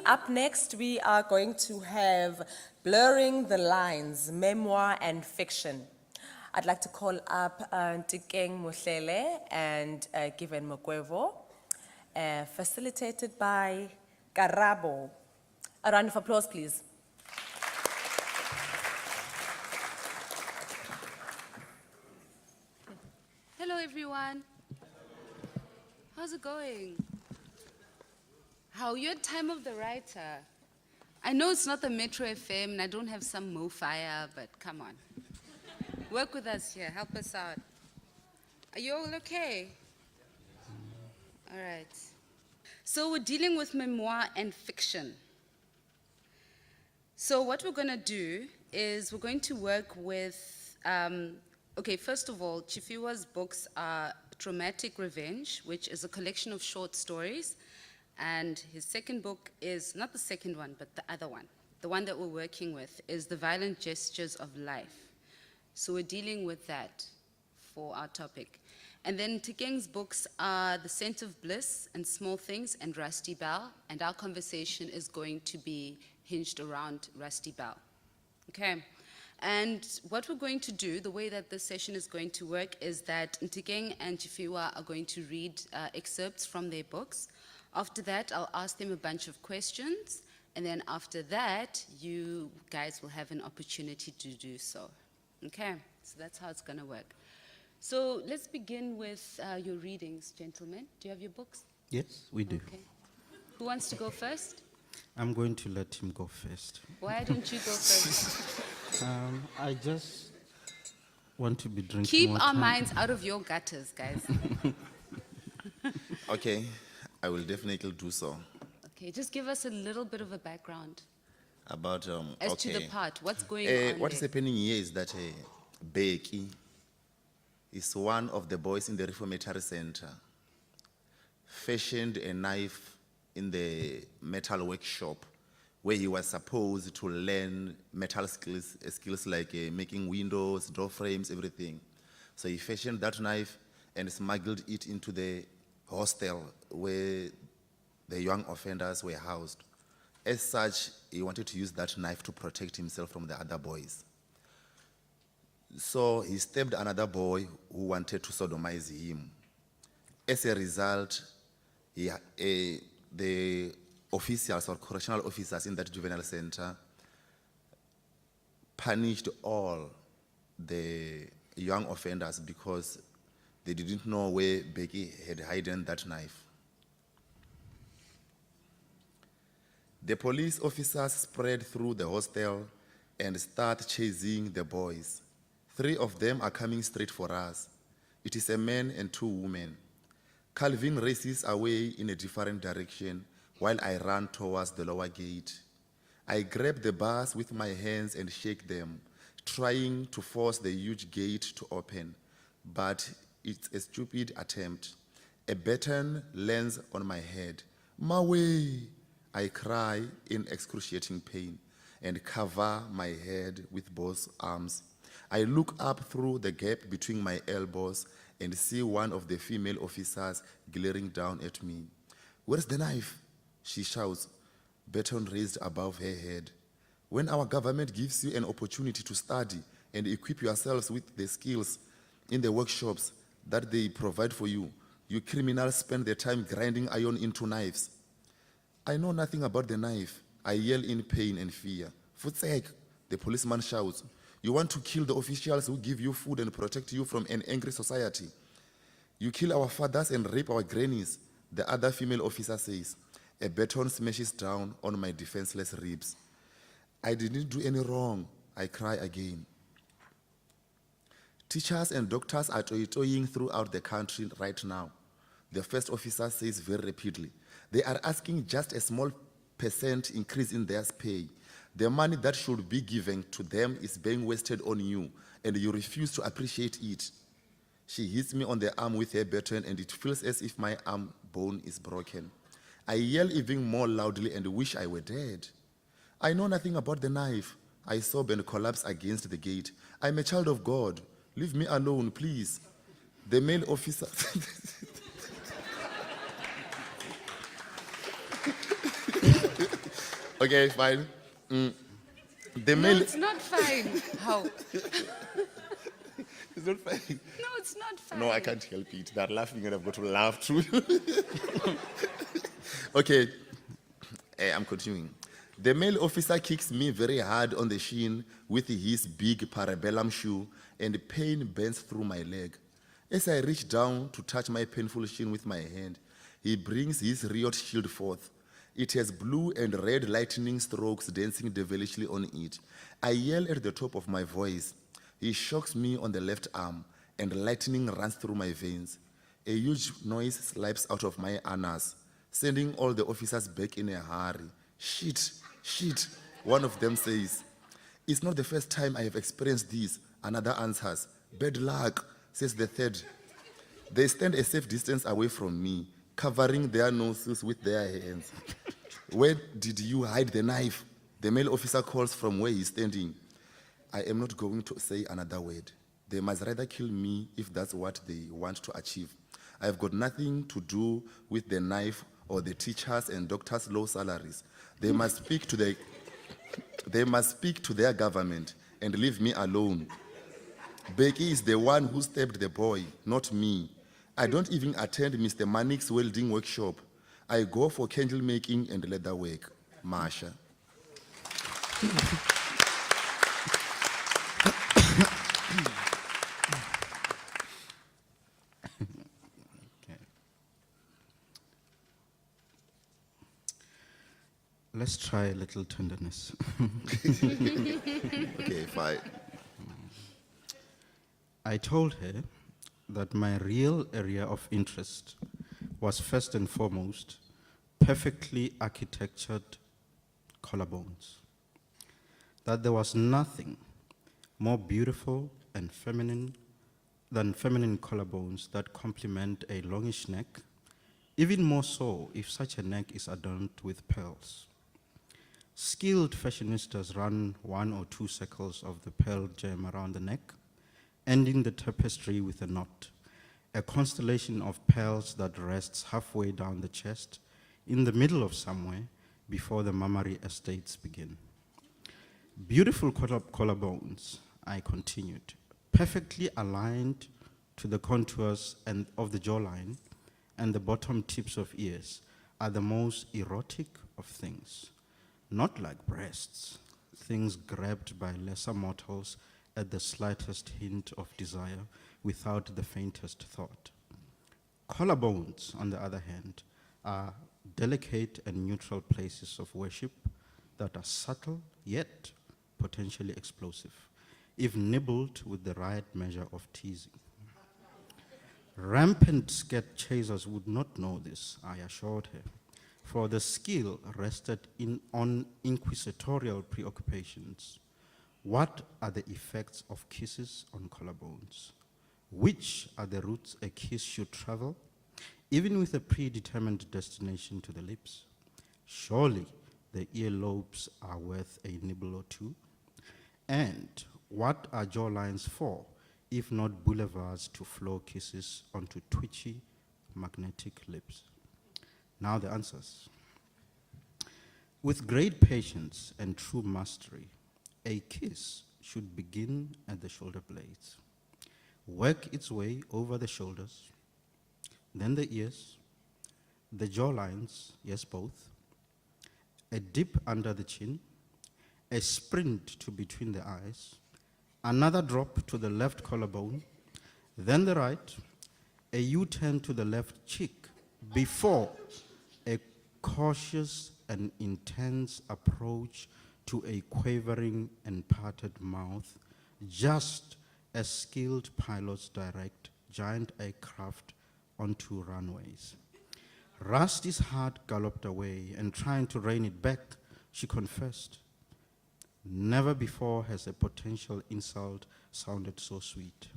up next we are going to have Blurring the Lines, Memoir and Fiction. I'd like to call up Tikeng Muhlele and Given Mokwevo, facilitated by Karabo. A round of applause, please. Hello, everyone. How's it going? How your time of the writer? I know it's not the Metro FM and I don't have some Mo Fire, but come on. Work with us here, help us out. Are you all okay? All right. So we're dealing with memoir and fiction. So what we're gonna do is we're going to work with, okay, first of all, Chifiwa's books are Traumatic Revenge, which is a collection of short stories. And his second book is, not the second one, but the other one. The one that we're working with is The Violent Gestures of Life. So we're dealing with that for our topic. And then Tikeng's books are The Scent of Bliss and Small Things and Rusty Bell. And our conversation is going to be hinged around Rusty Bell. Okay. And what we're going to do, the way that this session is going to work, is that Ntikeng and Chifiwa are going to read excerpts from their books. After that, I'll ask them a bunch of questions, and then after that, you guys will have an opportunity to do so. Okay, so that's how it's gonna work. So let's begin with your readings, gentlemen. Do you have your books? Yes, we do. Okay. Who wants to go first? I'm going to let him go first. Why don't you go first? I just want to be drinking Keep water. our minds out of your gutters, guys. Okay, I will definitely do so. Okay, just give us a little bit of a background About, as okay. to the part. What's going on What is there? happening here is that Becky is one of the boys in the Reformatory Center, fashioned a knife in the metal workshop where he was supposed to learn metal skills like making windows, door frames, everything. So he fashioned that knife and smuggled it into the hostel where the young offenders were housed. As such, he wanted to use that knife to protect himself from the other boys. So he stabbed another boy who wanted to sodomize him. As a result, the officials or correctional officers in that juvenile center punished all the young offenders because they didn't know where Becky had hidden that knife. The police officers spread through the hostel and start chasing the boys. 3 of them are coming straight for us. It is a man and 2 women. Calvin races away in a different direction while I run towards the lower gate. I grab the bars with my hands and shake them, trying to force the huge gate to open, but it's a stupid attempt. A baton lands on my head. Mawe! I cry in excruciating pain and cover my head with both arms. I look up through the gap between my elbows and see one of the female officers glaring down at me. "Where's the knife?" she shouts, baton raised above her head. When our government gives you an opportunity to study and equip yourselves with the skills in the workshops that they provide for you, you criminals spend their time grinding iron into knives. I know nothing about the knife. I yell in pain and fear. "Futsek," the policeman shouts. "You want to kill the officials who give you food and protect you from an angry society. You kill our fathers and rape our grannies," the other female officer says. A baton smashes down on my defenseless ribs. "I didn't do any wrong," I cry again. Teachers and doctors are toying throughout the country right now, the first officer says very rapidly. They are asking just a small % increase in their pay. The money that should be given to them is being wasted on you, and you refuse to appreciate it. She hits me on the arm with her baton, and it feels as if my arm bone is broken. I yell even more loudly and wish I were dead. I know nothing about the knife. I sob and collapse against the gate. I'm a child of God. Leave me alone, please. The male officer... Okay, fine. The No, male. it's not fine. How? It's not fine. No, it's not fine. No, I can't help it. They're laughing and I've got to laugh too. Okay, I'm continuing. The male officer kicks me very hard on the shin with his big parabellum shoe, and pain bends through my leg. As I reach down to touch my painful shin with my hand, he brings his riot shield forth. It has blue and red lightning strokes dancing devilishly on it. I yell at the top of my voice. He shocks me on the left arm, and lightning runs through my veins. A huge noise slips out of my anus, sending all the officers back in a hurry. Shit, shit, one of them says. It's not the first time I have experienced this, another answers. Bad luck, says the third. They stand a safe distance away from me, covering their noses with their hands. Where did you hide the knife? The male officer calls from where he's standing. I am not going to say another word. They must rather kill me if that's what they want to achieve. I have got nothing to do with the knife or the teachers and doctors' low salaries. They must speak to their government and leave me alone. Becky is the one who stabbed the boy, not me. I don't even attend Mr. Manik's welding workshop. I go for candle making and leather work. Marsha. Let's try a little tenderness. Okay, fine. I told her that my real area of interest was first and foremost perfectly architectured collarbones. That there was nothing more beautiful and feminine than feminine collarbones that complement a longish neck, even more so if such a neck is adorned with pearls. Skilled fashionistas run 1 or 2 circles of the pearl gem around the neck, ending the tapestry with a knot, a constellation of pearls that rests halfway down the chest, in the middle of somewhere, before the mammary estates begin. Beautiful collarbones, I continued, perfectly aligned to the contours of the jawline and the bottom tips of ears, are the most erotic of things. Not like breasts, things grabbed by lesser mortals at the slightest hint of desire without the faintest thought. Collarbones, on the other hand, are delicate and neutral places of worship that are subtle yet potentially explosive, if nibbled with the right measure of teasing. Rampant skirt chasers would not know this, I assured her, for the skill rested on inquisitorial preoccupations. What are the effects of kisses on collarbones? Which are the routes a kiss should travel, even with a predetermined destination to the lips? Surely the earlobes are worth a nibble or two. And what are jawlines for, if not boulevards to flow kisses onto twitchy, magnetic lips? Now the answers. With great patience and true mastery, a kiss should begin at the shoulder blades, work its way over the shoulders, then the ears, the jawlines, yes, both, a dip under the chin, a sprint to between the eyes, another drop to the left collarbone, then the right, a U-turn to the left cheek, before a cautious and intense approach to a quavering and parted mouth, just as skilled pilots direct giant aircraft onto runways. Rusty's heart galloped away, and trying to rein it back, she confessed, "Never before has a potential insult sounded so sweet.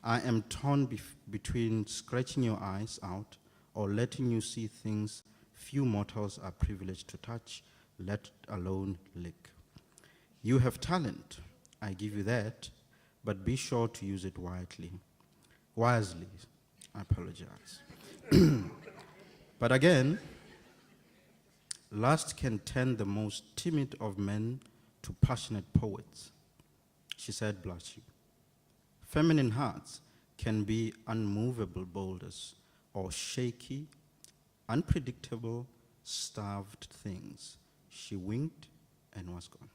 I am torn between scratching your eyes out or letting you see things few mortals are privileged to touch, let alone lick. You have talent, I give you that, but be sure to use it wisely. I apologize. But again, Lust can turn the most timid of men to passionate poets, she said, blushing. Feminine hearts can be unmovable boulders or shaky, unpredictable, starved things. She winked and was gone.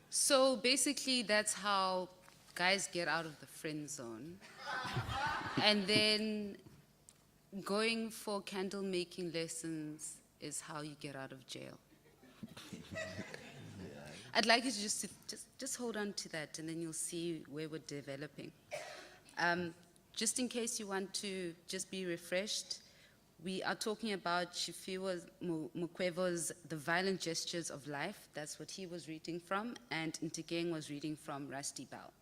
So basically, that's how guys get out of the friend zone. And then going for candle making lessons is how you get out of jail. I'd like you to just hold on to that, and then you'll see where we're developing. Just in case you want to just be refreshed, we are talking about Shifiwa Mukwevo's The Violent Gestures of Life. That's what he was reading from, and Ntikeng was reading from Rusty Bell.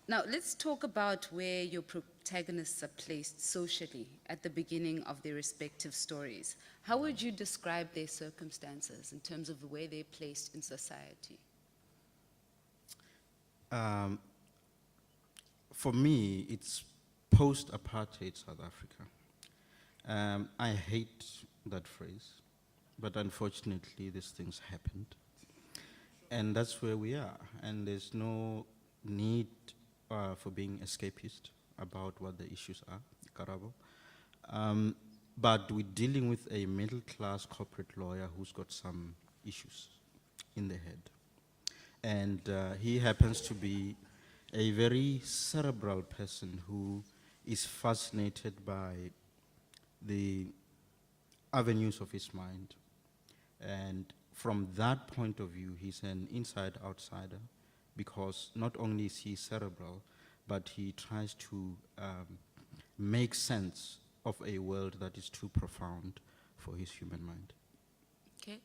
Now, let's talk about where your protagonists are placed socially at the beginning of their respective stories. How would you describe their circumstances in terms of the way they're placed in society? For me, it's post-apartheid South Africa. I hate that phrase, but unfortunately, these things happened. And that's where we are. And there's no need for being escapist about what the issues are, Karabo. But we're dealing with a middle-class corporate lawyer who's got some issues in the head. And he happens to be a very cerebral person who is fascinated by the avenues of his mind. And from that point of view, he's an inside-outsider, because not only is he cerebral, but he tries to make sense of a world that is too profound for his human mind. Okay.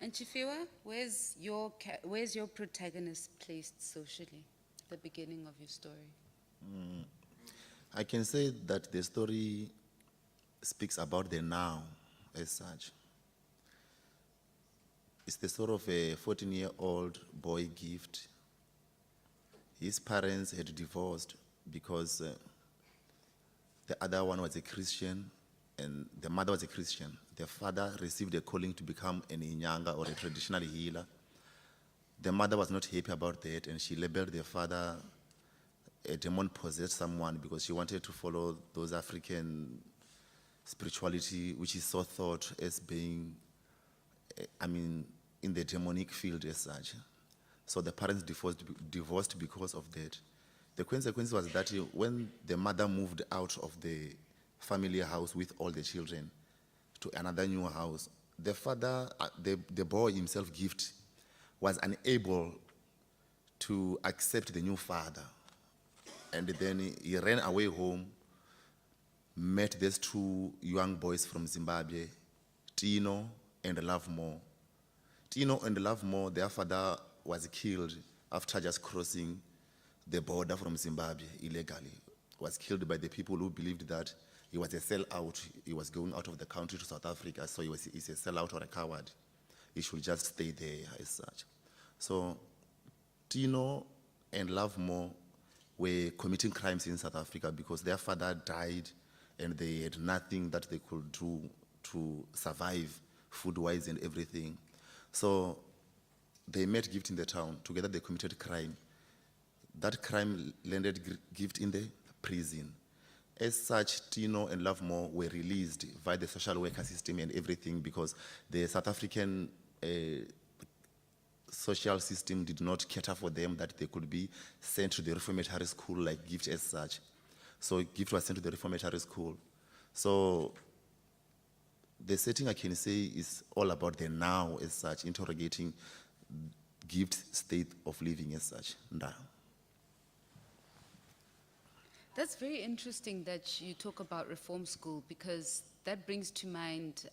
And Chifiwa, where's your protagonist placed socially at the beginning of your story? I can say that the story speaks about the now as such. It's the story of a 14-year-old boy, Gift. His parents had divorced because the other one was a Christian and the mother was a Christian. The father received a calling to become an inyanga, or a traditional healer. The mother was not happy about that, and she labeled the father a demon-possessed someone because she wanted to follow those African spirituality, which is so thought as being, in the demonic field as such. So the parents divorced because of that. The consequence was that when the mother moved out of the family house with all the children to another new house, the father, the boy himself, Gift, was unable to accept the new father. And then he ran away home, met these two young boys from Zimbabwe, Tino and Lovemore. Tino and Lovemore, their father was killed after just crossing the border from Zimbabwe illegally. Was killed by the people who believed that he was a sellout. He was going out of the country to South Africa, so he's a sellout or a coward. He should just stay there as such. So Tino and Lovemore were committing crimes in South Africa because their father died and they had nothing that they could do to survive food-wise and everything. So they met Gift in the town. Together they committed crime. That crime landed Gift in the prison. As such, Tino and Lovemore were released via the social worker system and everything because the South African social system did not cater for them, that they could be sent to the reformatory school like Gift as such. So Gift was sent to the reformatory school. So the setting, I can say, is all about the now as such, interrogating Gift's state of living as such. Nda. That's very interesting that you talk about reform school, because that brings to mind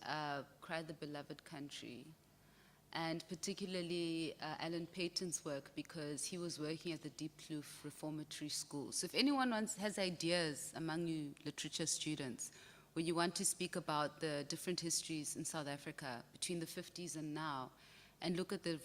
Cry the Beloved Country, and particularly Alan Payton's work, because he was working at the Deep Kloof Reformatory School. So if anyone has ideas among you literature students, where you want to speak about the different histories in South Africa between the 50s and now, and look at the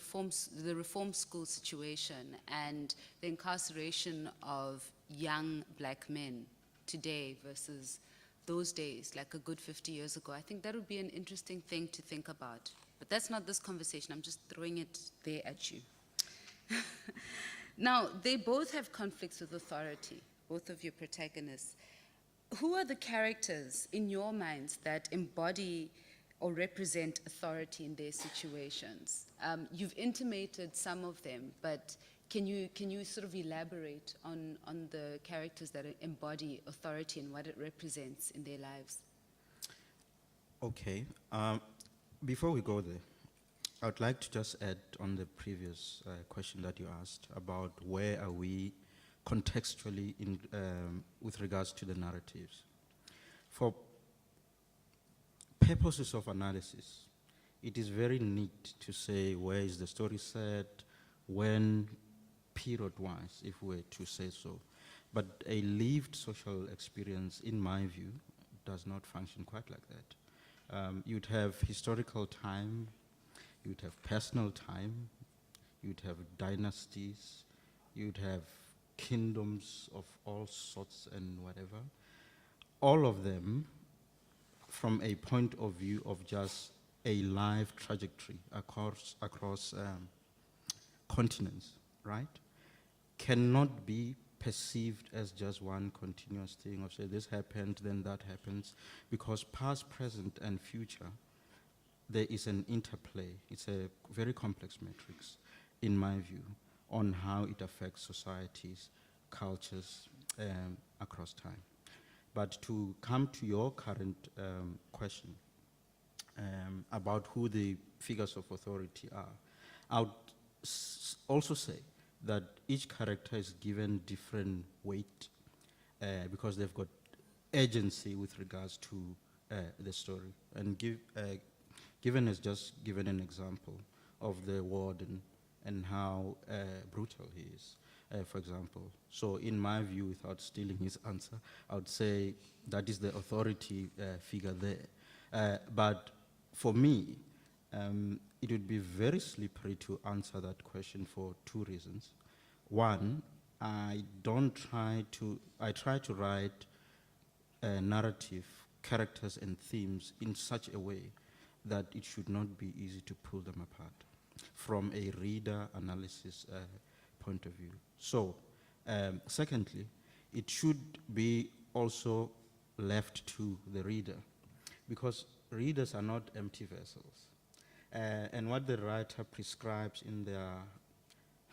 reform school situation and the incarceration of young black men today versus those days, like a good 50 years ago. I think that would be an interesting thing to think about. But that's not this conversation. I'm just throwing it there at you. Now, they both have conflicts with authority, both of your protagonists. Who are the characters in your minds that embody or represent authority in their situations? You've intimated some of them, but can you sort of elaborate on the characters that embody authority and what it represents in their lives? Okay. Before we go there, I would like to just add on the previous question that you asked about where are we contextually in, with regards to the narratives. For purposes of analysis, it is very neat to say where is the story set, when, period-wise, if we were to say so. But a lived social experience, in my view, does not function quite like that. You'd have historical time, you'd have personal time, you'd have dynasties, you'd have kingdoms of all sorts and whatever. All of them from a point of view of just a life trajectory across continents, right? Cannot be perceived as just one continuous thing of say this happened, then that happens, because past, present, and future, there is an interplay. It's a very complex matrix, in my view, on how it affects societies, cultures, across time. But to come to your current question about who the figures of authority are, I would also say that each character is given different weight because they've got agency with regards to the story. And Given has just given an example of the warden and how brutal he is, for example. So in my view, without stealing his answer, I would say that is the authority figure there. But for me, it would be very slippery to answer that question for two reasons. One, I try to write a narrative, characters and themes in such a way that it should not be easy to pull them apart from a reader analysis point of view. So, secondly, it should be also left to the reader, because readers are not empty vessels. And what the writer prescribes in their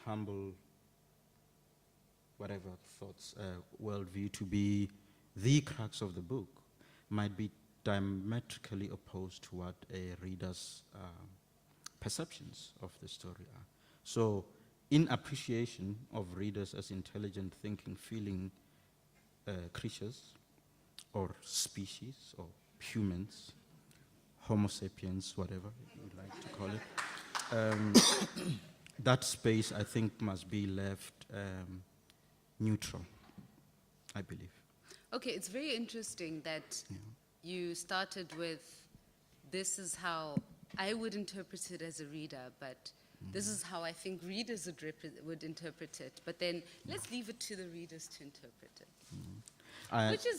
humble, whatever thoughts, worldview to be the crux of the book might be diametrically opposed to what a reader's perceptions of the story are. So, in appreciation of readers as intelligent, thinking, feeling creatures, or species, or humans, Homo sapiens, whatever you'd like to call it, that space, I think, must be left neutral, I believe. Okay, it's very interesting that you started with, this is how I would interpret it as a reader, but this is how I think readers would interpret it. But then let's leave it to the readers to interpret it.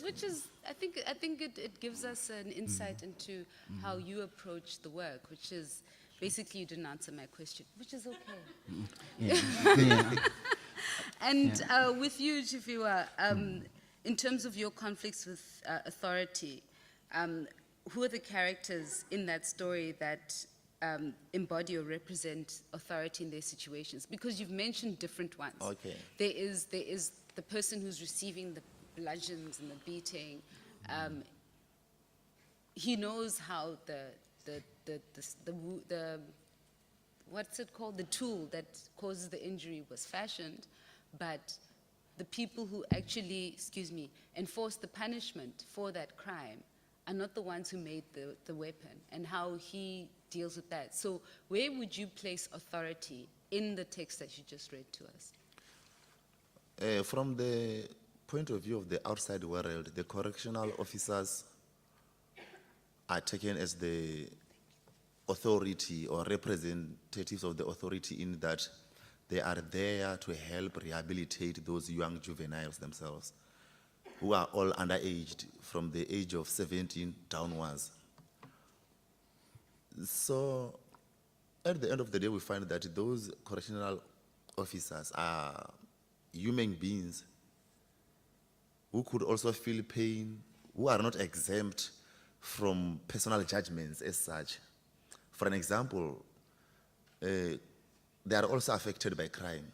Which is, I think it gives us an insight into how you approach the work, which is, basically you didn't answer my question, which is okay. And with you, Chifiwa, in terms of your conflicts with authority, who are the characters in that story that embody or represent authority in their situations? Because you've mentioned different ones. Okay. There is the person who's receiving the bludgeons and the beating. He knows how the what's it called? The tool that causes the injury was fashioned, but the people who actually, enforce the punishment for that crime are not the ones who made the weapon, and how he deals with that. So where would you place authority in the text that you just read to us? From the point of view of the outside world, the correctional officers are taken as the authority or representatives of the authority, in that They are there to help rehabilitate those young juveniles themselves, who are all underaged from the age of 17 downwards. So at the end of the day, we find that those correctional officers are human beings who could also feel pain, who are not exempt from personal judgments as such. For an example, they are also affected by crime.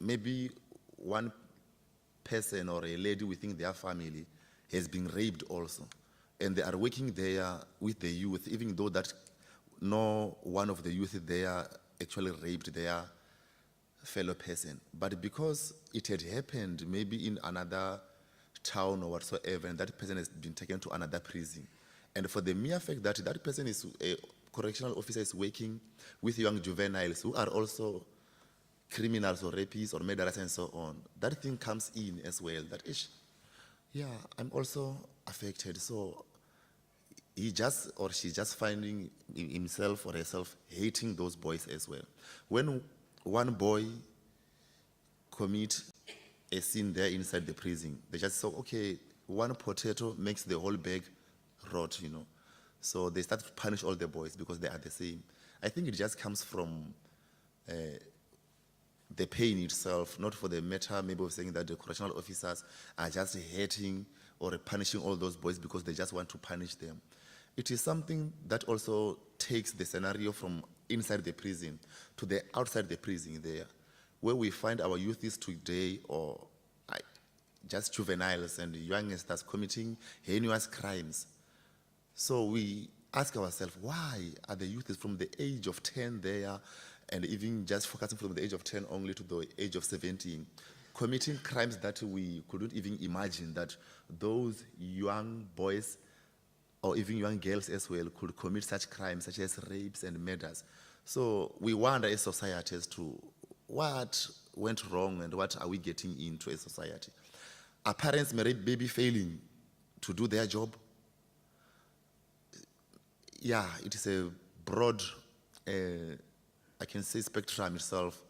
Maybe one person or a lady within their family has been raped also, and they are working there with the youth, even though that no one of the youth there actually raped their fellow person. But because it had happened maybe in another town or whatsoever, and that person has been taken to another prison, and for the mere fact that that person is a correctional officer is working with young juveniles who are also criminals or rapists or murderers and so on, that thing comes in as well, that ish, yeah, I'm also affected. So he just or she just finding himself or herself hating those boys as well. When one boy commit a sin there inside the prison, they just say, okay, one potato makes the whole bag rot, you know. So they start to punish all the boys because they are the same. I think it just comes from the pain itself, not for the matter maybe of saying that the correctional officers are just hating or punishing all those boys because they just want to punish them. It is something that also takes the scenario from inside the prison to the outside the prison there, where we find our youths today or just juveniles and youngsters committing heinous crimes. So we ask ourselves, why are the youths from the age of 10 there, and even just focusing from the age of 10 only to the age of 17, committing crimes that we couldn't even imagine that those young boys or even young girls as well could commit such crimes such as rapes and murders. So we wonder as society as to what went wrong and what are we getting into as society. Are parents maybe failing to do their job? Yeah, it is a broad, I can say, spectrum itself.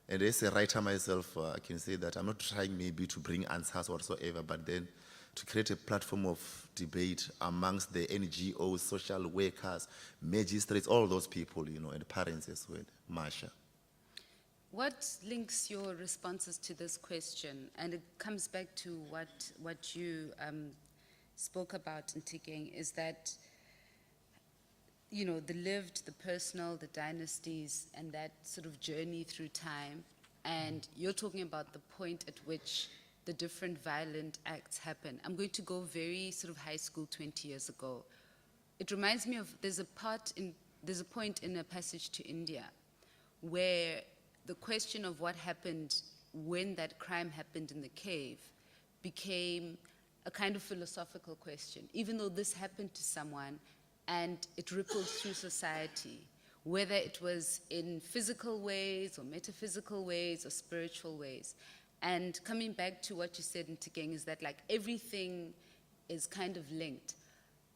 And as a writer myself, I can say that I'm not trying maybe to bring answers whatsoever, but then to create a platform of debate amongst the NGOs, social workers, magistrates, all those people, you know, and parents as well. Marsha. What links your responses to this question? And it comes back to what you spoke about, Ntikeng, is that, you know, the lived, the personal, the dynasties, and that sort of journey through time. And you're talking about the point at which the different violent acts happen. I'm going to go very sort of high school 20 years ago. It reminds me of, there's a point in A Passage to India where the question of what happened when that crime happened in the cave became a kind of philosophical question, even though this happened to someone and it rippled through society, whether it was in physical ways or metaphysical ways or spiritual ways. And coming back to what you said, Ntikeng, is that like everything is kind of linked.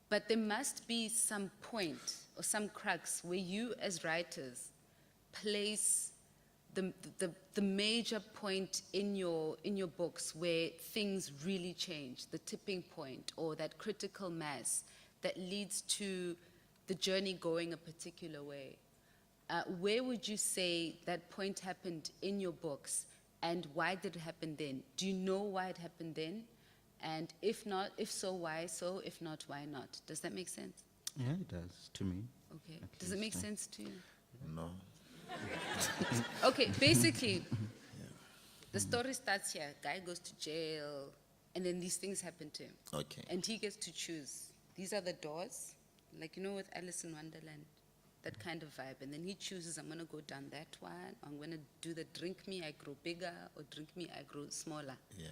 But there must be some point or some crux where you as writers place the major point in your books where things really change, the tipping point or that critical mass that leads to the journey going a particular way. Where would you say that point happened in your books, and why did it happen then? Do you know why it happened then? And if not, if so, why so? If not, why not? Does that make sense? Yeah, it does to me. Okay. At Does it make least, sense to you? No. Okay, basically, the story starts here. Guy goes to jail, and then these things happen to him. Okay. And he gets to choose. These are the doors, like, you know, with Alice in Wonderland, that kind of vibe. And then he chooses, I'm going to go down that one. I'm going to do the drink me, I grow bigger, or drink me, I grow smaller. Yeah.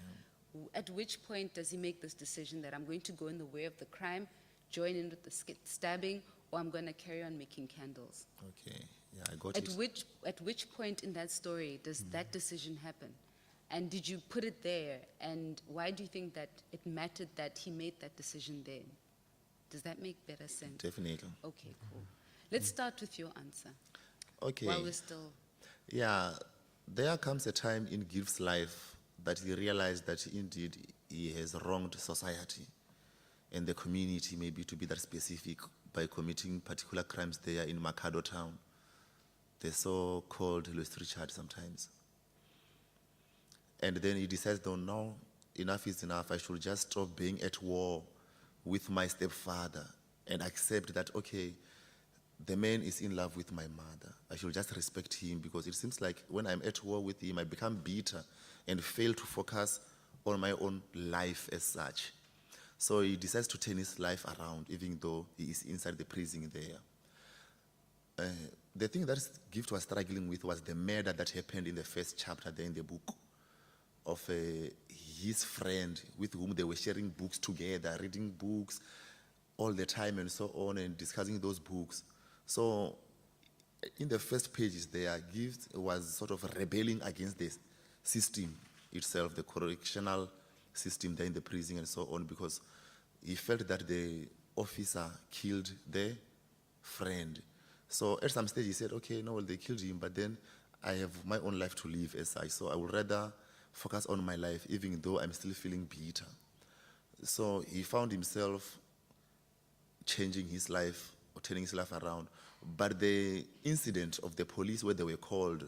At which point does he make this decision that I'm going to go in the way of the crime, join in with the stabbing, or I'm going to carry on making candles? Okay. Yeah, I got it. At which point in that story does that decision happen? And did you put it there? And why do you think that it mattered that he made that decision then? Does that make better sense? Definitely. Okay, cool. Let's start with your answer. Okay. While we're still... Yeah, there comes a time in Gift's life that he realized that indeed he has wronged society and the community, maybe to be that specific, by committing particular crimes there in Makado town, the so-called Louis Richard sometimes. And then he decides, no, no, enough is enough. I should just stop being at war with my stepfather and accept that, okay, the man is in love with my mother. I should just respect him, because it seems like when I'm at war with him, I become bitter and fail to focus on my own life as such. So he decides to turn his life around, even though he is inside the prison there. The thing that Gift was struggling with was the murder that happened in the first chapter there in the book of his friend with whom they were sharing books together, reading books all the time and so on, and discussing those books. So in the first pages there, Gift was sort of rebelling against the system itself, the correctional system there in the prison and so on, because he felt that the officer killed the friend. So at some stage he said, okay, no, well, they killed him, but then I have my own life to live as such, so I would rather focus on my life, even though I'm still feeling bitter. So he found himself changing his life or turning his life around. But the incident of the police where they were called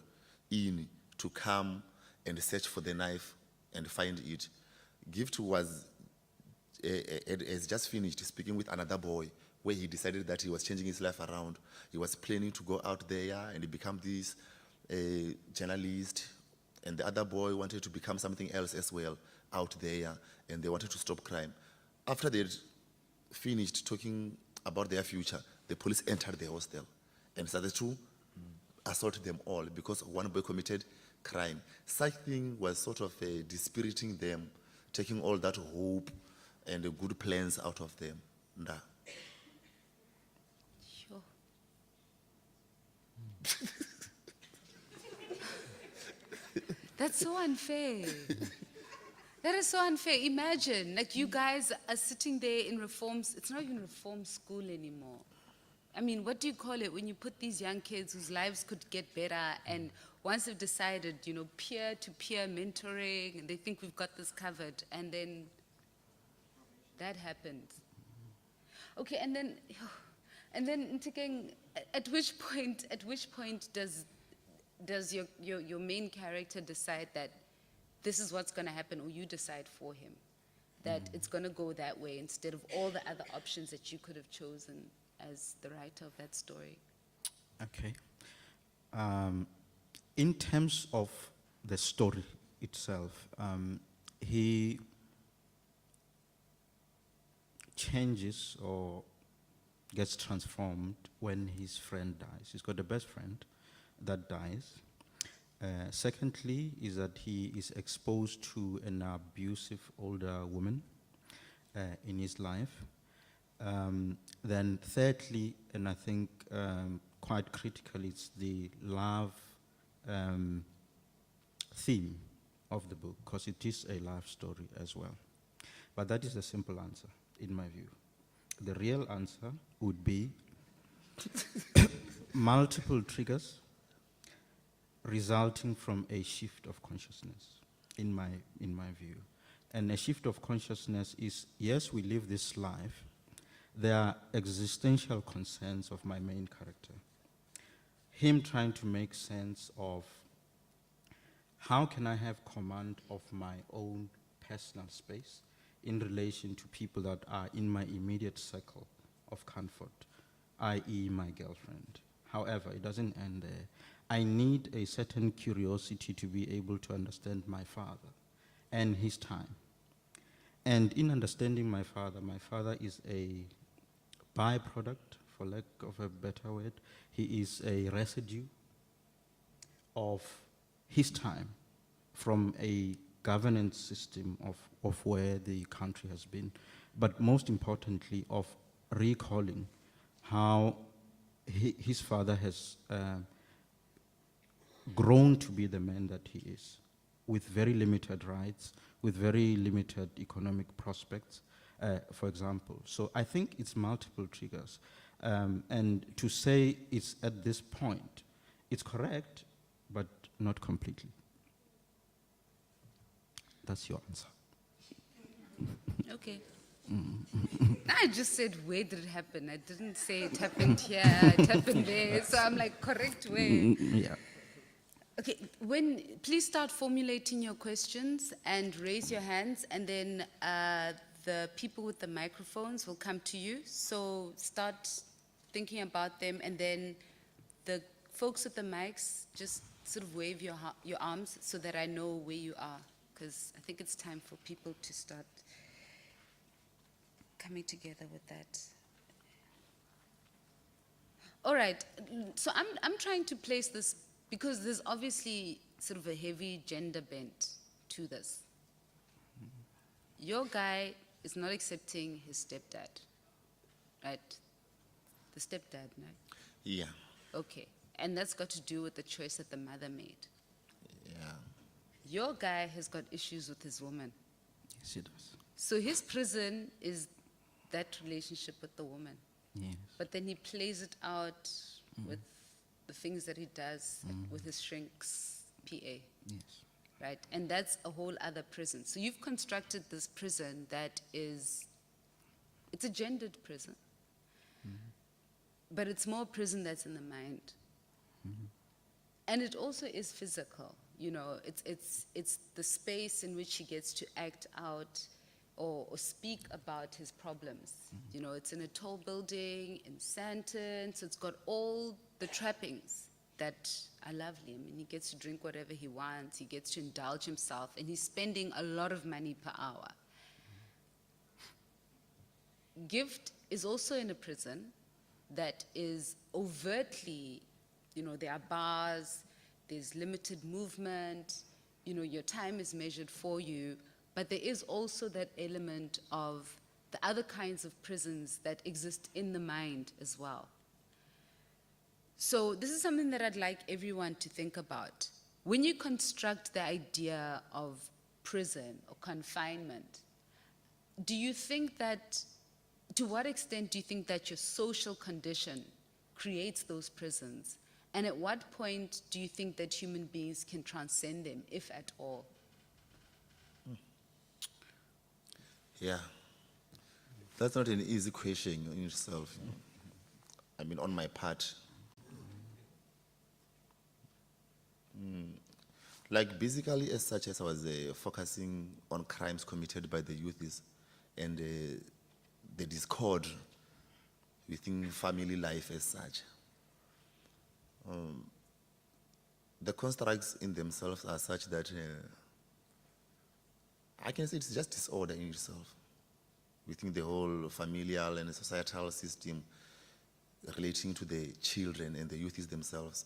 in to come and search for the knife and find it, Gift was has just finished speaking with another boy where he decided that he was changing his life around. He was planning to go out there and become this journalist, and the other boy wanted to become something else as well out there, and they wanted to stop crime. After they'd finished talking about their future, the police entered the hostel and started to assault them all because one boy committed crime. Such thing was sort of dispiriting them, taking all that hope and the good plans out of them. Nda. Sure. That's so unfair. That is so unfair. Imagine, like, you guys are sitting there in reforms. It's not even reform school anymore. I mean, what do you call it when you put these young kids whose lives could get better, and once they've decided, you know, peer-to-peer mentoring, and they think we've got this covered, and then that happens. Okay, and then Ntikeng, at which point does your main character decide that this is what's going to happen, or you decide for him that it's going to go that way instead of all the other options that you could have chosen as the writer of that story? Okay. In terms of the story itself, he changes or gets transformed when his friend dies. He's got a best friend that dies. Secondly, is that he is exposed to an abusive older woman in his life. Then thirdly, and I think quite critically, it's the love theme of the book, because it is a love story as well. But that is a simple answer, in my view. The real answer would be multiple triggers resulting from a shift of consciousness, in my view. And a shift of consciousness is, yes, we live this life. There are existential concerns of my main character. Him trying to make sense of how can I have command of my own personal space in relation to people that are in my immediate circle of comfort, i.e. my girlfriend. However, it doesn't end there. I need a certain curiosity to be able to understand my father and his time. And in understanding my father is a byproduct, for lack of a better word. He is a residue of his time from a governance system of where the country has been, but most importantly of recalling how his father has grown to be the man that he is, with very limited rights, with very limited economic prospects, for example. So I think it's multiple triggers. And to say it's at this point, it's correct, but Not completely. That's your answer. Okay. I just said, where did it happen? I didn't say it happened here, it happened there. So I'm like, correct way. Yeah. Okay, please start formulating your questions and raise your hands, and then the people with the microphones will come to you. So start thinking about them, and then the folks with the mics, just sort of wave your arms so that I know where you are, because I think it's time for people to start coming together with that. All right, so I'm trying to place this because there's obviously sort of a heavy gender bent to this. Your guy is not accepting his stepdad, right? The stepdad, no? Yeah, Okay, and that's got to do with the choice that the mother made. yeah. Your guy has got issues with his woman. Yes, it does. So his prison is that relationship with the woman. Yes. But then he plays it out with the things that he does with his shrink's PA, Yes. right? And that's a whole other prison. So you've constructed this prison that is, it's a gendered prison, but it's more prison that's in the mind. And it also is physical, you know, it's the space in which he gets to act out or speak about his problems. You know, it's in a tall building in Sandton, so it's got all the trappings that are lovely. I mean, he gets to drink whatever he wants, he gets to indulge himself, and he's spending a lot of money per hour. Gift is also in a prison that is overtly, you know, there are bars, there's limited movement, you know, your time is measured for you, but there is also that element of the other kinds of prisons that exist in the mind as well. So this is something that I'd like everyone to think about. When you construct the idea of prison or confinement, do you think that, to what extent do you think that your social condition creates those prisons? And at what point do you think that human beings can transcend them, if at all? Yeah, that's not an easy question in itself. I mean, on my part. Like basically as such as I was focusing on crimes committed by the youths and the discord within family life as such. The constructs in themselves are such that I can say it's just disorder in itself within the whole familial and societal system relating to the children and the youths themselves,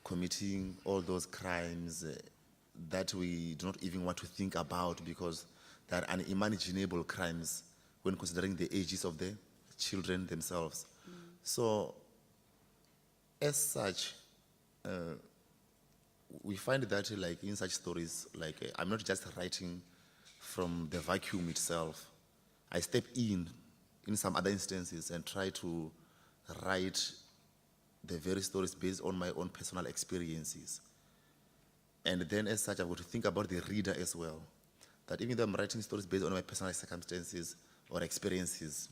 committing all those crimes that we do not even want to think about because they are unimaginable crimes when considering the ages of the children themselves. So, as such, we find that like in such stories, like I'm not just writing from the vacuum itself. I step in some other instances and try to write the very stories based on my own personal experiences. And then as such, I've got to think about the reader as well. That even though I'm writing stories based on my personal circumstances or experiences,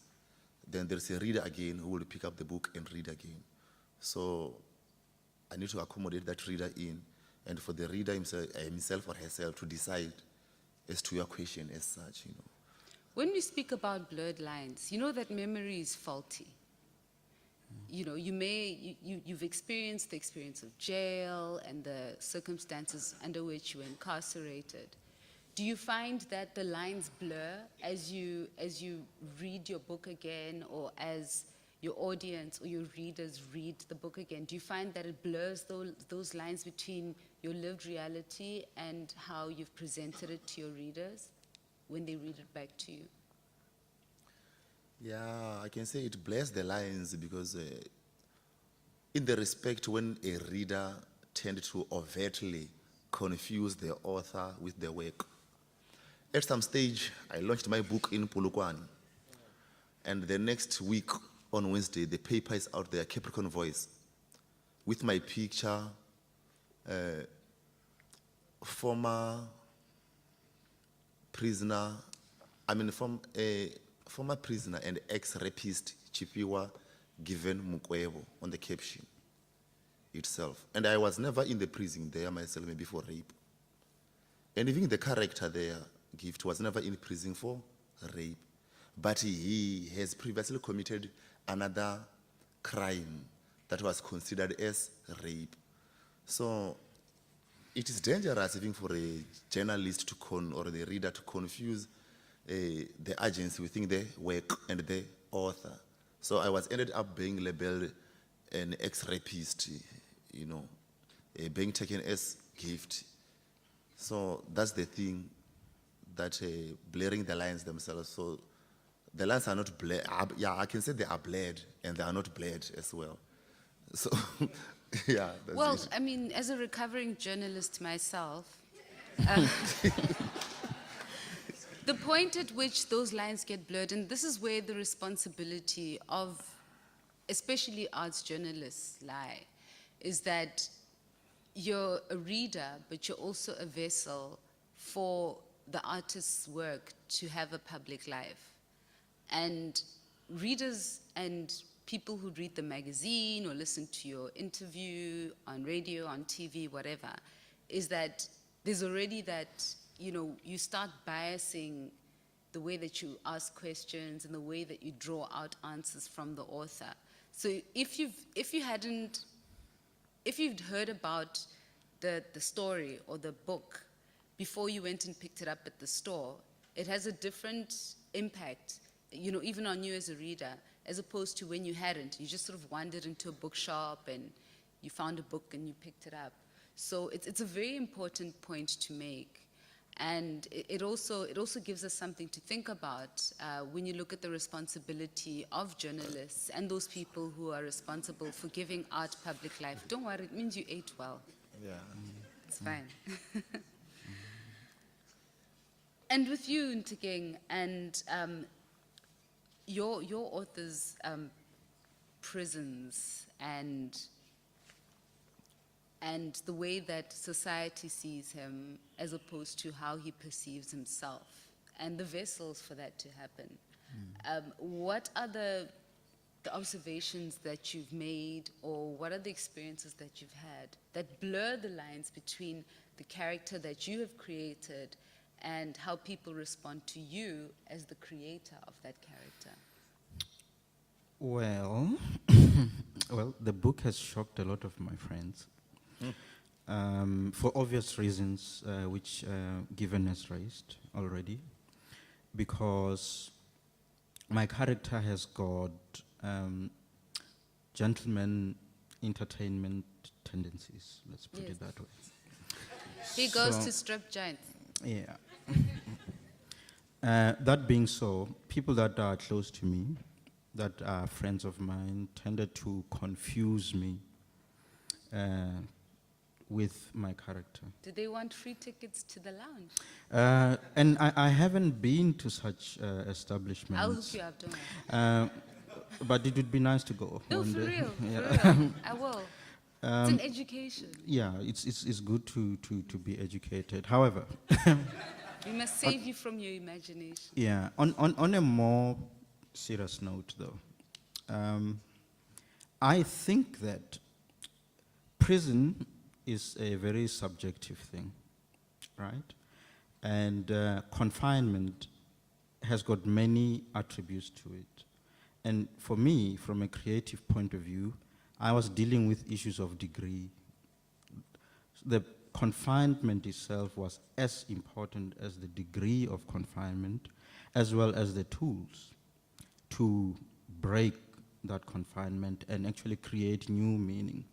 then there's a reader again who will pick up the book and read again. So I need to accommodate that reader in, and for the reader himself or herself to decide as to your question as such, you know. When we speak about blurred lines, you know that memory is faulty. You know, you've experienced the experience of jail and the circumstances under which you were incarcerated. Do you find that the lines blur as you read your book again, or as your audience or your readers read the book again? Do you find that it blurs those lines between your lived reality and how you've presented it to your readers when they read it back to you? Yeah, I can say it blurs the lines because in the respect when a reader tend to overtly confuse the author with the work. At some stage, I launched my book in Polokwane, and the next week on Wednesday, the paper is out there, Capricorn Voice, with my picture former prisoner, from a former prisoner and ex-rapist Chipiwa given Mukwebo on the caption itself. And I was never in the prison there myself, maybe for rape. And even the character there, Gift, was never in prison for rape. But he has previously committed another crime that was considered as rape. So it is dangerous even for a journalist to or the reader to confuse the agency within the work and the author. So I was ended up being labeled an ex-rapist, being taken as Gift. So that's the thing, that blurring the lines themselves. So the lines are not blurred. Yeah, I can say they are blurred, and they are not blurred as well. So, yeah. That's Well, it. I mean, as a recovering journalist myself, the point at which those lines get blurred, and this is where the responsibility of especially arts journalists lie, is that you're a reader, but you're also a vessel for the artist's work to have a public life. And readers and people who read the magazine or listen to your interview on radio, on TV, whatever, is that there's already that, you start biasing the way that you ask questions and the way that you draw out answers from the author. So if you'd heard about the story or the book before you went and picked it up at the store, it has a different impact, even on you as a reader, as opposed to when you hadn't. You just sort of wandered into a bookshop and you found a book and you picked it up. So it's a very important point to make. And it also gives us something to think about when you look at the responsibility of journalists and those people who are responsible for giving art public life. Don't worry, it means you ate well. Yeah. It's fine. And with you, Ntikeng, and your author's prisons and the way that society sees him as opposed to how he perceives himself, and the vessels for that to happen. What are the observations that you've made, or what are the experiences that you've had that blur the lines between the character that you have created and how people respond to you as the creator of that character? Well, well, the book has shocked a lot of my friends. For obvious reasons, which Given has raised already, because my character has got gentleman entertainment tendencies, let's put Yes. it that way. He goes So- to strip joints. Yeah. That being so, people that are close to me, that are friends of mine, tended to confuse me with my character. Do they want free tickets to the lounge? And I haven't been to such establishments. I'll hook you up, don't worry. But it would be nice to go. No, one for day. real, Yeah. for real. I will. It's an education. Yeah, it's good to be educated. However, We must save you from your imagination. yeah, on a more serious note though, I think that prison is a very subjective thing, right? And confinement has got many attributes to it. And for me, from a creative point of view, I was dealing with issues of degree. The confinement itself was as important as the degree of confinement, as well as the tools to break that confinement and actually create new meaning.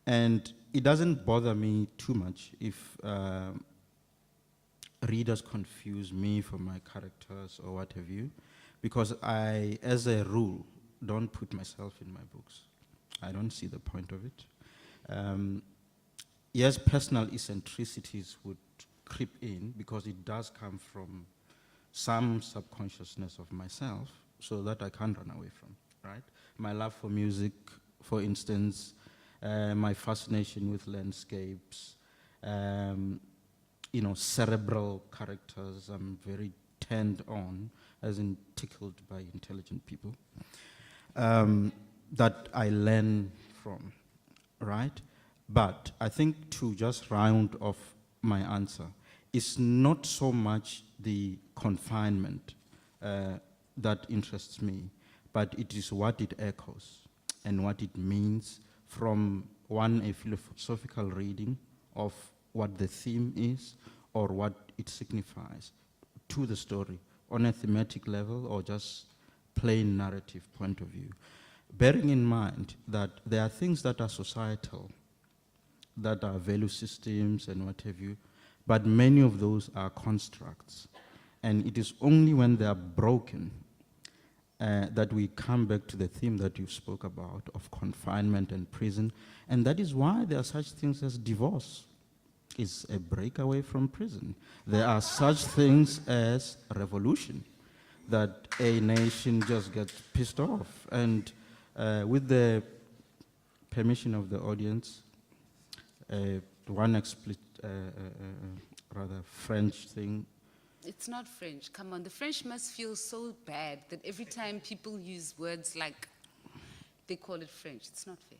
And it doesn't bother me too much if readers confuse me for my characters or what have you, because I, as a rule, don't put myself in my books. I don't see the point of it. Yes, personal eccentricities would creep in because it does come from some subconsciousness of myself, so that I can't run away from, right? My love for music, for instance, my fascination with landscapes, cerebral characters. I'm very turned on, as in tickled by intelligent people, that I learn from, right? But I think to just round off my answer, it's not so much the confinement that interests me, but it is what it echoes and what it means from one, a philosophical reading of what the theme is or what it signifies to the story on a thematic level or just plain narrative point of view. Bearing in mind that there are things that are societal, that are value systems and what have you, but many of those are constructs. And it is only when they are broken that we come back to the theme that you spoke about of confinement and prison. And that is why there are such things as divorce. It's a breakaway from prison. There are such things as revolution, that a nation just gets pissed off. And with the permission of the audience, one rather French thing. It's not French. Come on, the French must feel so bad that every time people use words like they call it French. It's not fair.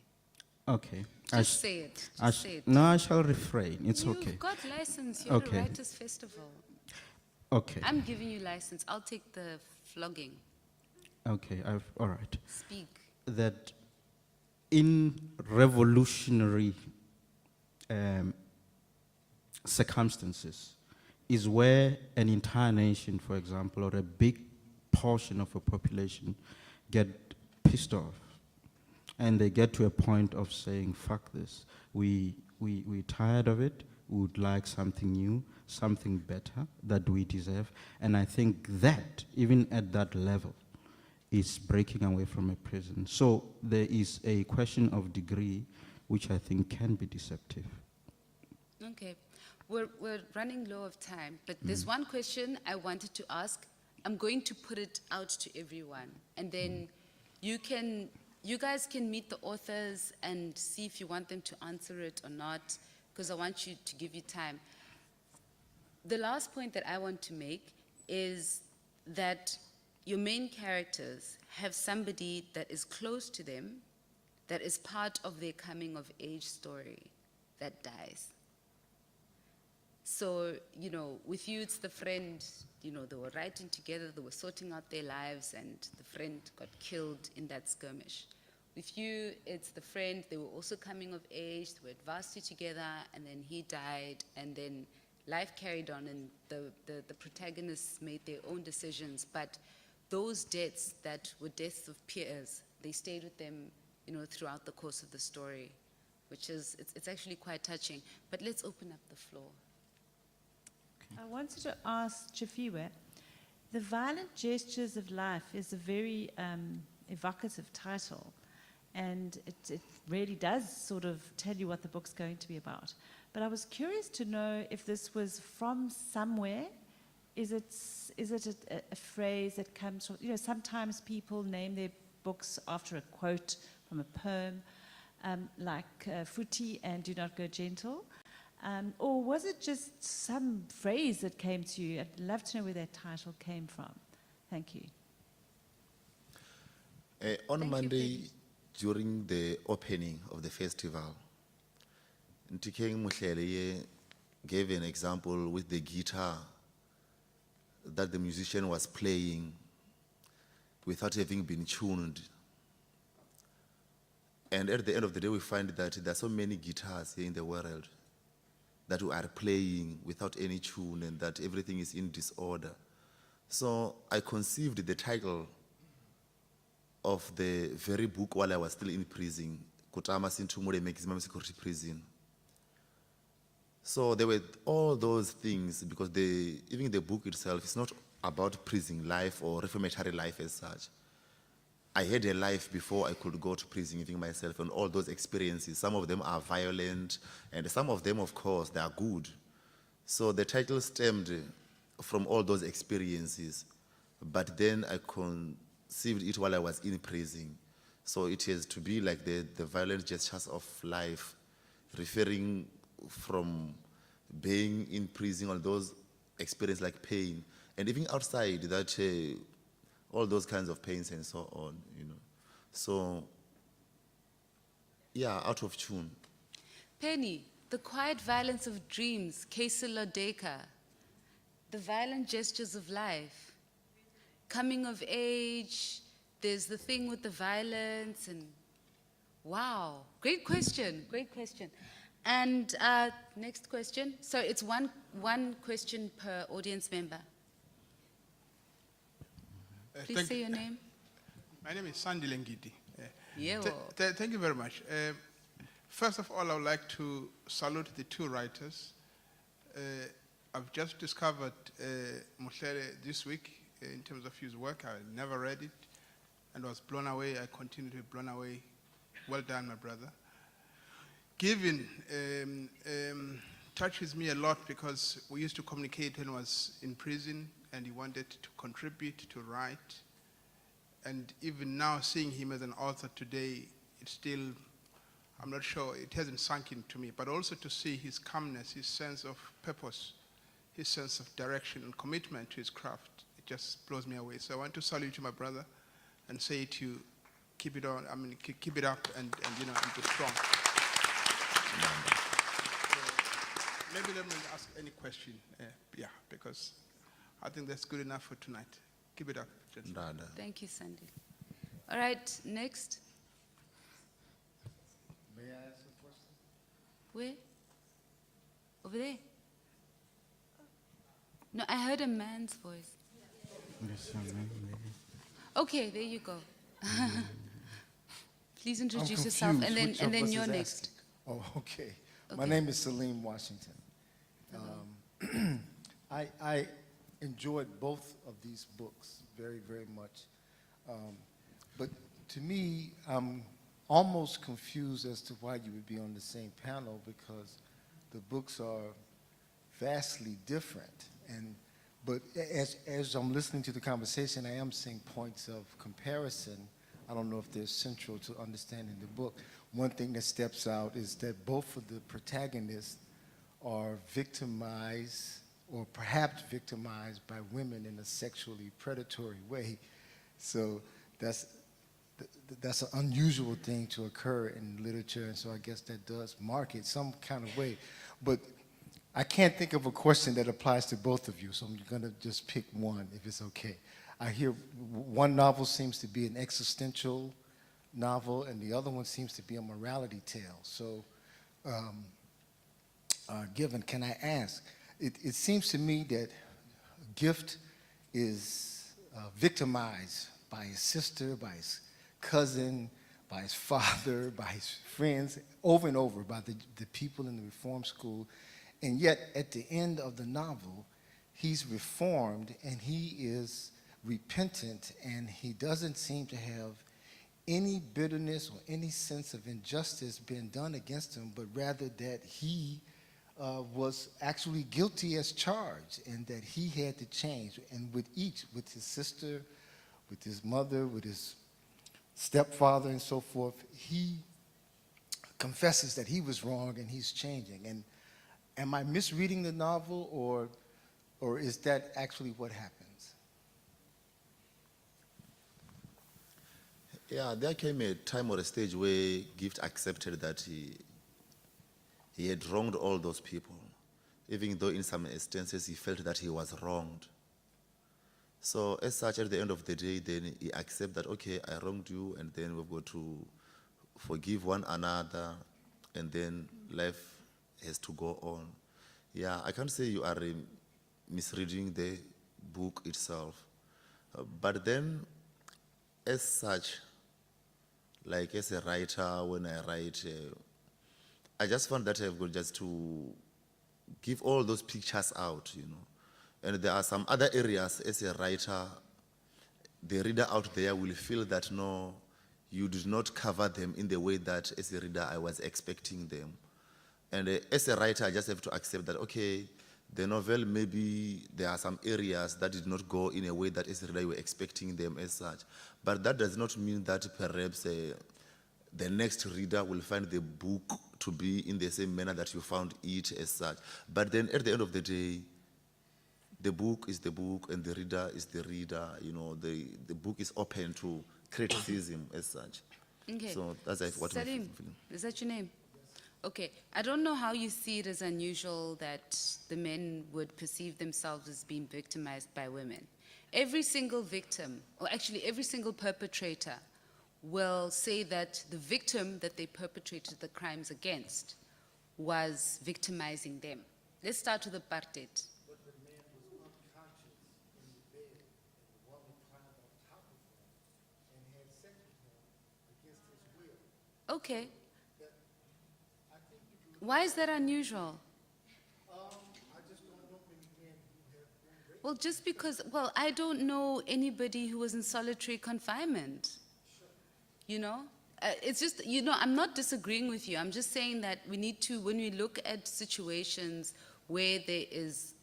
Okay. Just say it. Just say it. No, I shall refrain. It's You've okay. got license. You're Okay. a writers' festival. Okay. I'm giving you license. I'll take the flogging. Okay. All right. Speak. That in revolutionary circumstances is where an entire nation, for example, or a big portion of a population get pissed off. And they get to a point of saying, fuck this. We're tired of it. We would like something new, something better that we deserve. And I think that, even at that level, is breaking away from a prison. So there is a question of degree, which I think can be deceptive. Okay. We're running low of time, but there's one question I wanted to ask. I'm going to put it out to everyone, and then you guys can meet the authors and see if you want them to answer it or not, because I want you to give you time. The last point that I want to make is that your main characters have somebody that is close to them, that is part of their coming of age story, that dies. So, with you, it's the friend, they were writing together, they were sorting out their lives, and the friend got killed in that skirmish. With you, it's the friend, they were also coming of age, they were at varsity together, and then he died, and then life carried on, and the protagonists made their own decisions. But those deaths that were deaths of peers, they stayed with them, throughout the course of the story, which is, it's actually quite touching. But let's open up the floor. I wanted to ask Chifiwe, The Violent Gestures of Life is a very evocative title, and it really does sort of tell you what the book's going to be about. But I was curious to know if this was from somewhere. Is it a phrase that comes from, sometimes people name their books after a quote from a poem, like Footy and Do Not Go Gentle. Or was it just some phrase that came to you? I'd love to know where that title came from. Thank you. On Thank you, Monday, Penny. during the opening of the festival, Ntikeng Muhlele gave an example with the guitar that the musician was playing without having been tuned. And at the end of the day, we find that there are so many guitars here in the world that we are playing without any tune, and that everything is in disorder. So I conceived the title of the very book while I was still in prison, Kutama Sintumule Maximum Security Prison. So there were all those things, because even the book itself is not about prison life or reformatory life as such. I had a life before I could go to prison, even myself, and all those experiences. Some of them are violent, and some of them, of course, they are good. So the title stemmed from all those experiences, but then I conceived it while I was in prison. So it has to be like the violent gestures of life, referring from being in prison, all those experience like pain, and even outside that, all those kinds of pains and so on, you know. So, yeah, out of tune. Penny, the quiet violence of dreams, Casey Lodeka, the violent gestures of life, coming of age, there's the thing with the violence and wow, great question, great question. And next question. So it's one question per audience member. Please say your name. My name is Sandy Lengidi. Yeah. Thank you very much. First of all, I would like to salute the two writers. I've just discovered Muhlele this week in terms of his work. I never read it and was blown away. I continue to be blown away. Well done, my brother. Given touches me a lot because we used to communicate when I was in prison and he wanted to contribute, to write. And even now, seeing him as an author today, it's still, I'm not sure, it hasn't sunk into me, but also to see his calmness, his sense of purpose, his sense of direction and commitment to his craft, it just blows me away. So I want to salute you, my brother, and say to you, keep it on, keep it up and you know, and be strong. Maybe let me ask any question, yeah, because I think that's good enough for tonight. Keep it up, gentlemen. Thank you, Sandy. All right, next. May I ask a question? Where? Over there? No, I heard a man's voice. Okay, there you go. Please introduce yourself, and confused then which of us you're is next. asking. Oh, okay. My Okay. name is Salim Washington. I enjoyed both of these books very, very much. But to me, I'm almost confused as to why you would be on the same panel because the books are vastly different. But as I'm listening to the conversation, I am seeing points of comparison. I don't know if they're central to understanding the book. One thing that steps out is that both of the protagonists are victimized or perhaps victimized by women in a sexually predatory way. So that's an unusual thing to occur in literature, and so I guess that does mark it some kind of way. But I can't think of a question that applies to both of you, so I'm going to just pick one, if it's okay. I hear one novel seems to be an existential novel, and the other one seems to be a morality tale. So, Given, can I ask, it seems to me that Gift is victimized by his sister, by his cousin, by his father, by his friends, over and over, by the people in the reform school. And yet, at the end of the novel, he's reformed and he is repentant, and he doesn't seem to have any bitterness or any sense of injustice being done against him, but rather that he was actually guilty as charged and that he had to change. And with his sister, with his mother, with his stepfather and so forth, he confesses that he was wrong and he's changing. And am I misreading the novel, or is that actually what happens? Yeah, there came a time or a stage where Gift accepted that he had wronged all those people, even though in some instances he felt that he was wronged. So as such, at the end of the day, then he accepts that, okay, I wronged you, and then we've got to forgive one another, and then life has to go on. Yeah, I can't say you are misreading the book itself. But then, as such, like as a writer, when I write, I just found that I've got just to give all those pictures out, you know. And there are some other areas as a writer, the reader out there will feel that, no, you did not cover them in the way that as a reader I was expecting them. And as a writer, I just have to accept that, okay, The novel, maybe there are some areas that did not go in a way that as reader you were expecting them as such. But that does not mean that perhaps the next reader will find the book to be in the same manner that you found it as such. But then at the end of the day, the book is the book and the reader is the reader. You know, the book is open to criticism as such. Okay. So that's what my Salim, feeling. is that your name? Okay. I don't know how you see it as unusual that the men would perceive themselves as being victimized by women. Every single victim, or actually every single perpetrator, will say that the victim that they perpetrated the crimes against was victimizing them. Let's start with apartheid. But the man was unconscious in the bed, and the woman climbed on top of him and had sex with him against his will. Okay. I think you can, Why is that unusual? I just don't know many men who have been raped. Well, just because, well, I don't know anybody who was in solitary confinement. You know? It's just, you know, I'm not disagreeing with you. I'm just saying that we need to, when we look at situations where there is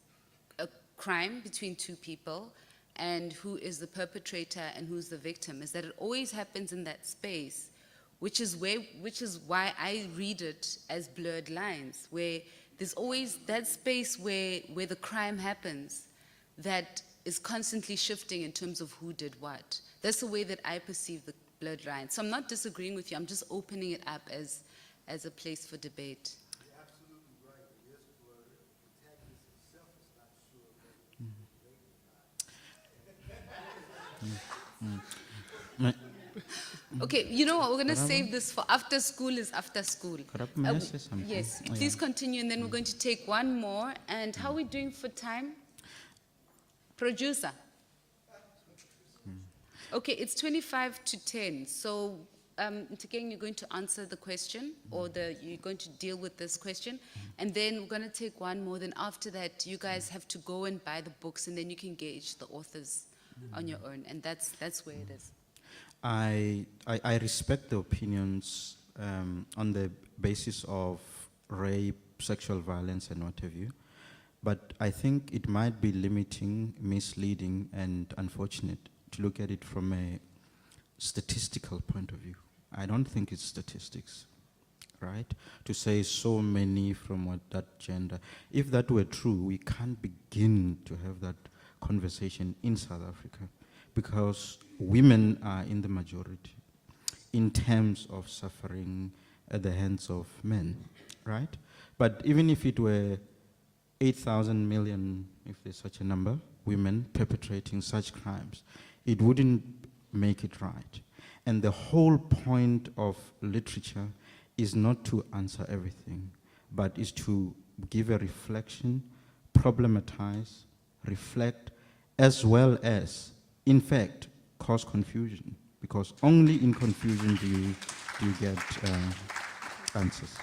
a crime between two people and who is the perpetrator and who's the victim, is that it always happens in that space, which is why I read it as blurred lines, where there's always that space where the crime happens that is constantly shifting in terms of who did what. That's the way that I perceive the blurred lines. So I'm not disagreeing with you, I'm just opening it up as a place for debate. You're absolutely right. It is blurred. The protagonist himself is not sure whether he was raped or not. Okay, you know what, we're going to save this for after school is after school. May I say something? Yes, Oh, please continue, and then we're going to take one more. And how are we doing for time? Producer. Okay, it's 25 to 10. So, Ntikeng, you're going to answer the question, or you're going to deal with this question, and then we're going to take one more. Then after that, you guys have to go and buy the books, and then you can gauge the authors on your own, and that's where it is. I respect the opinions on the basis of rape, sexual violence, and what have you. But I think it might be limiting, misleading, and unfortunate to look at it from a statistical point of view. I don't think it's statistics, right? To say so many from that gender. If that were true, we can't begin to have that conversation in South Africa, because women are in the majority in terms of suffering at the hands of men, right? But even if it were 8,000 million, if there's such a number, women perpetrating such crimes, it wouldn't make it right. And the whole point of literature is not to answer everything, but is to give a reflection, problematize, reflect, as well as, in fact, cause confusion, because only in confusion do you get answers.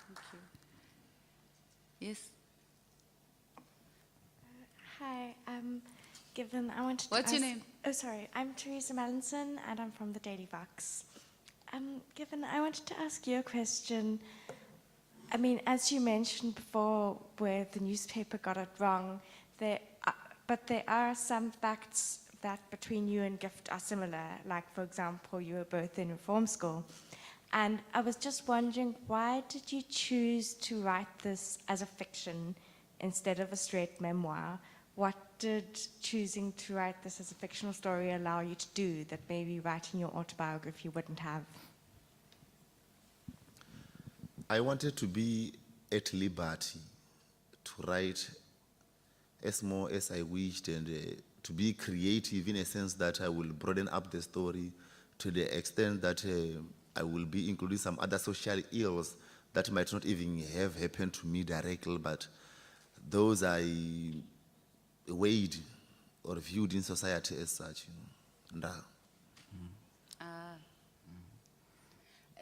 Thank you. Yes? Hi, given I wanted to What's your ask- name? Oh, sorry. I'm Teresa Mallinson, and I'm from the Daily Vox. Given I wanted to ask you a question. I mean, as you mentioned before, where the newspaper got it wrong, but there are some facts that between you and Gift are similar. Like, for example, you were both in reform school. And I was just wondering, why did you choose to write this as a fiction instead of a straight memoir? What did choosing to write this as a fictional story allow you to do that maybe writing your autobiography wouldn't have? I wanted to be at liberty to write as more as I wished, and to be creative in a sense that I will broaden up the story to the extent that I will be including some other social ills that might not even have happened to me directly, but those I weighed or viewed in society as such. You know.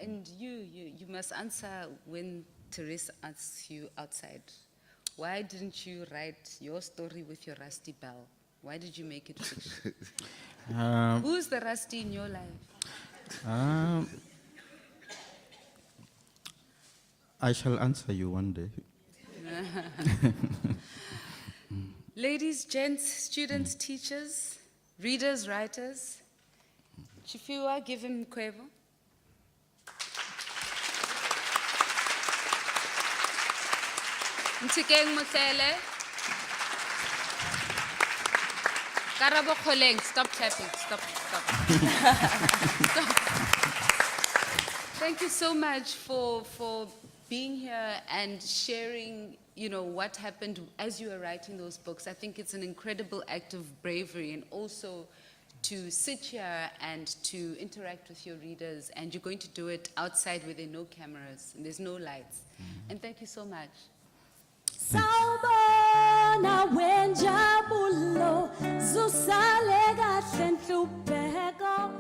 And you must answer when Teresa asks you outside. Why didn't you write your story with your rusty bell? Why did you make it fiction? Who's the rusty in your life? I shall answer you one day. Ladies, gents, students, teachers, readers, writers, Chifiwa, give him Kwevo. Ntikeng Motele. Karabo Kholeng, stop clapping, stop. Stop. Thank you so much for being here and sharing, what happened as you were writing those books. I think it's an incredible act of bravery, and also to sit here and to interact with your readers, and you're going to do it outside where there are no cameras and there's no lights. And thank you so much. Sawubona wenjabulo zusale kahle nhlupheko